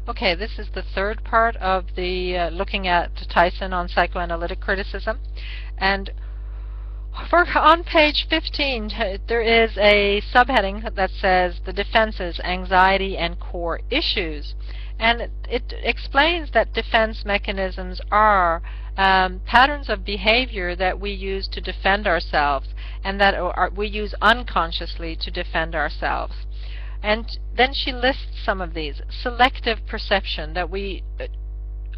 Okay, this is the third part of the looking at Tyson on psychoanalytic criticism. And on page 15, there is a subheading that says the defenses, anxiety, and core issues. And it explains that defense mechanisms are patterns of behavior that we use to defend ourselves, and that we use unconsciously to defend ourselves. And then she lists some of these. Selective perception, that we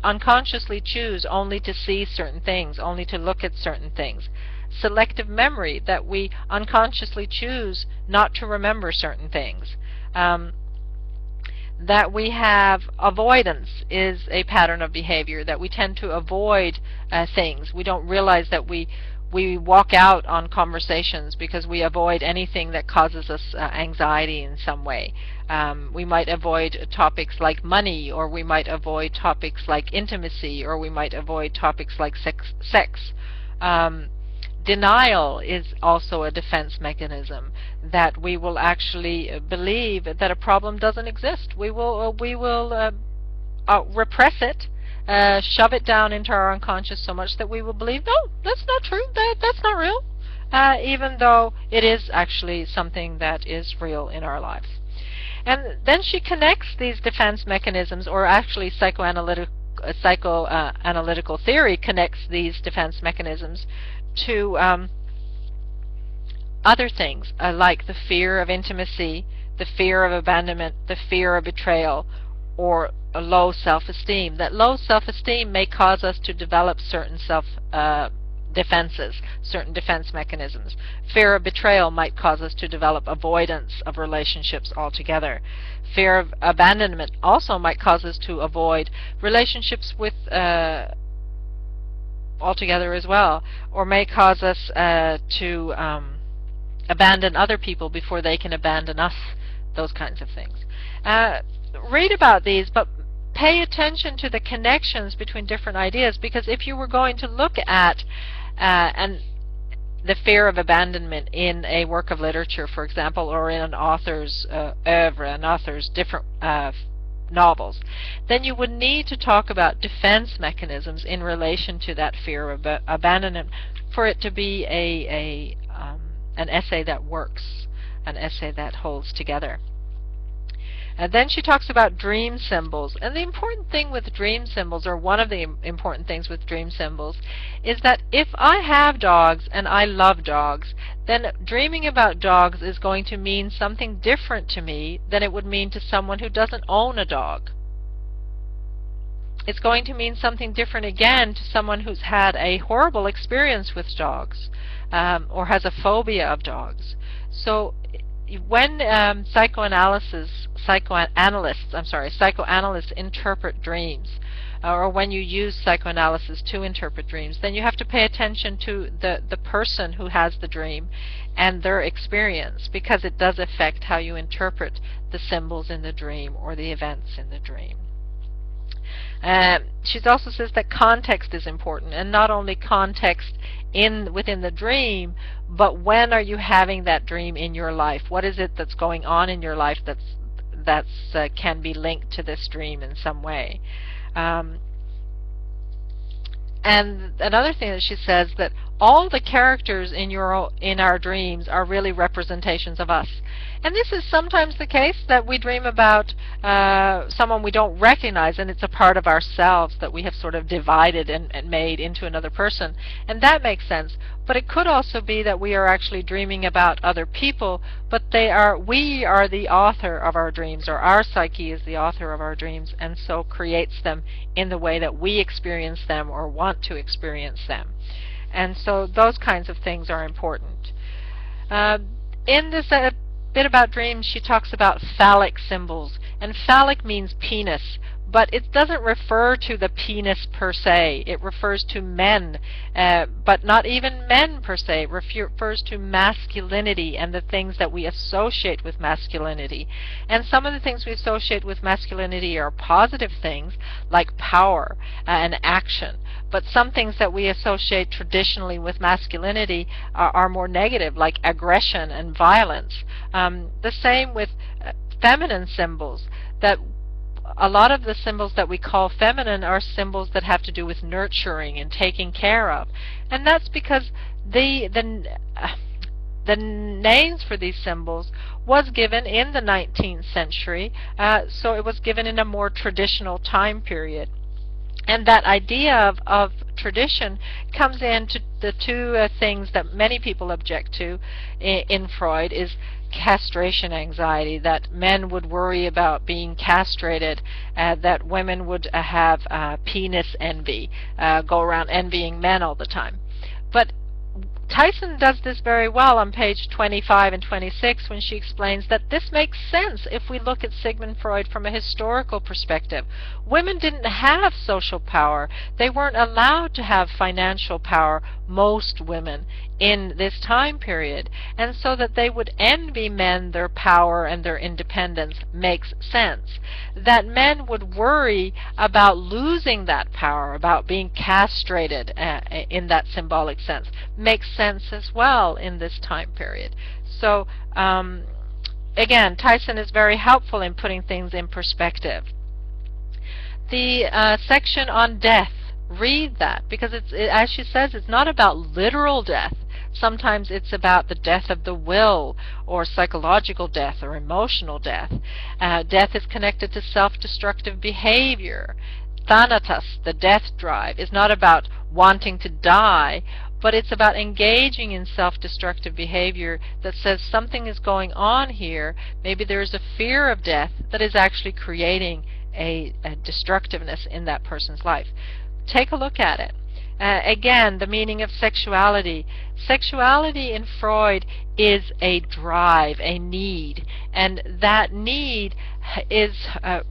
unconsciously choose only to see certain things, only to look at certain things. Selective memory, that we unconsciously choose not to remember certain things. That we have avoidance is a pattern of behavior, that we tend to avoid things. We don't realize that we walk out on conversations because we avoid anything that causes us anxiety in some way. We might avoid topics like money, or we might avoid topics like intimacy, or we might avoid topics like sex. Denial is also a defense mechanism, that we will actually believe that a problem doesn't exist. We will repress it, shove it down into our unconscious so much that we will believe, no, that's not true, that's not real, even though it is actually something that is real in our lives. And then she connects these defense mechanisms, or actually psychoanalytical theory connects these defense mechanisms to other things, like the fear of intimacy, the fear of abandonment, the fear of betrayal, or a low self-esteem. That low self-esteem may cause us to develop certain defenses, certain defense mechanisms. Fear of betrayal might cause us to develop avoidance of relationships altogether. Fear of abandonment also might cause us to avoid relationships with altogether as well, or may cause us to abandon other people before they can abandon us, those kinds of things. Read about these, but pay attention to the connections between different ideas, because if you were going to look at the fear of abandonment in a work of literature, for example, or in an author's oeuvre, an author's different novels, then you would need to talk about defense mechanisms in relation to that fear of abandonment for it to be an essay that works, an essay that holds together. And then she talks about dream symbols. And the important thing with dream symbols, or one of the important things with dream symbols, is that if I have dogs and I love dogs, then dreaming about dogs is going to mean something different to me than it would mean to someone who doesn't own a dog. It's going to mean something different again to someone who's had a horrible experience with dogs, or has a phobia of dogs. So when psychoanalysts interpret dreams, or when you use psychoanalysis to interpret dreams, then you have to pay attention to the person who has the dream and their experience, because it does affect how you interpret the symbols in the dream or the events in the dream. She also says that context is important, and not only context within the dream, but when are you having that dream in your life? What is it that's going on in your life that's can be linked to this dream in some way? And another thing that she says, that all the characters in our dreams are really representations of us. And this is sometimes the case, that we dream about someone we don't recognize, and it's a part of ourselves that we have sort of divided and made into another person. And that makes sense. But it could also be that we are actually dreaming about other people, but we are the author of our dreams, or our psyche is the author of our dreams, and so creates them in the way that we experience them or want to experience them. And so those kinds of things are important. In this bit about dreams, she talks about phallic symbols. And phallic means penis, but it doesn't refer to the penis per se. It refers to men, but not even men per se. It refers to masculinity and the things that we associate with masculinity. And some of the things we associate with masculinity are positive things, like power and action. But some things that we associate traditionally with masculinity are more negative, like aggression and violence. The same with feminine symbols, that a lot of the symbols that we call feminine are symbols that have to do with nurturing and taking care of. And that's because the names for these symbols was given in the 19th century, so it was given in a more traditional time period. And that idea of tradition comes into the two things that many people object to in Freud is castration anxiety, that men would worry about being castrated, that women would have penis envy, go around envying men all the time. But Tyson does this very well on page 25 and 26 when she explains that this makes sense if we look at Sigmund Freud from a historical perspective. Women didn't have social power. They weren't allowed to have financial power, most women, in this time period. And so that they would envy men their power and their independence makes sense. That men would worry about losing that power, about being castrated in that symbolic sense, makes sense as well in this time period. So again, Tyson is very helpful in putting things in perspective. The section on death, read that, because as she says, it's not about literal death. Sometimes it's about the death of the will, or psychological death, or emotional death. Death is connected to self-destructive behavior. Thanatos, the death drive, is not about wanting to die, but it's about engaging in self-destructive behavior that says something is going on here. Maybe there's a fear of death that is actually creating a destructiveness in that person's life. Take a look at it. Again, the meaning of sexuality. Sexuality in Freud is a drive, a need, and that need is,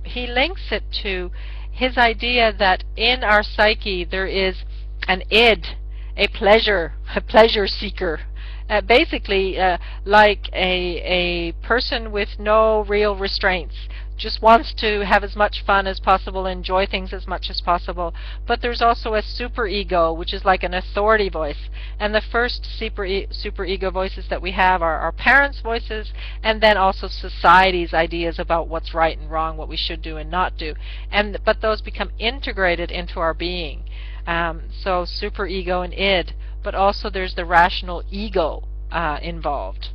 he links it to his idea that in our psyche there is an id, a pleasure seeker. Basically, like a person with no real restraints, just wants to have as much fun as possible, enjoy things as much as possible. But there's also a superego, which is like an authority voice. And the first superego voices that we have are our parents' voices, and then also society's ideas about what's right and wrong, what we should do and not do. But those become integrated into our being. So superego and id, but also there's the rational ego involved.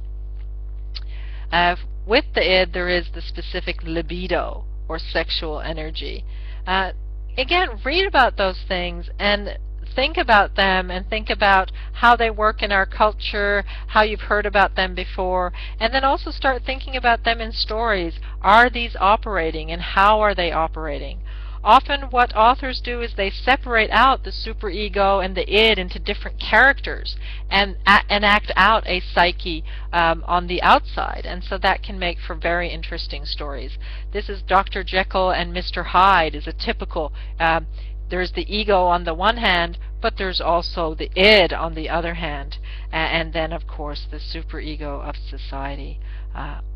With the id, there is the specific libido, or sexual energy. Again, read about those things and think about them, and think about how they work in our culture, how you've heard about them before, and then also start thinking about them in stories. Are these operating, and how are they operating? Often what authors do is they separate out the superego and the id into different characters and act out a psyche on the outside, and so that can make for very interesting stories. This is Dr. Jekyll and Mr. Hyde is a typical, there's the ego on the one hand, but there's also the id on the other hand, and then of course the superego of society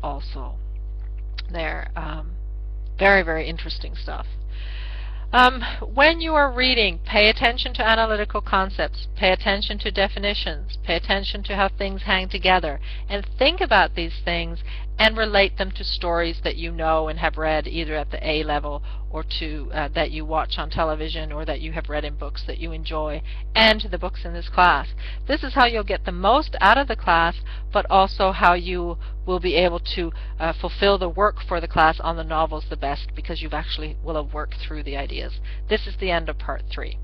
also there. Very, very interesting stuff. When you are reading, pay attention to analytical concepts, pay attention to definitions, pay attention to how things hang together, and think about these things and relate them to stories that you know and have read either at the A level or to that you watch on television or that you have read in books that you enjoy, and to the books in this class. This is how you'll get the most out of the class, but also how you will be able to fulfill the work for the class on the novels the best, because you've actually will have worked through the ideas. This is the end of part 3.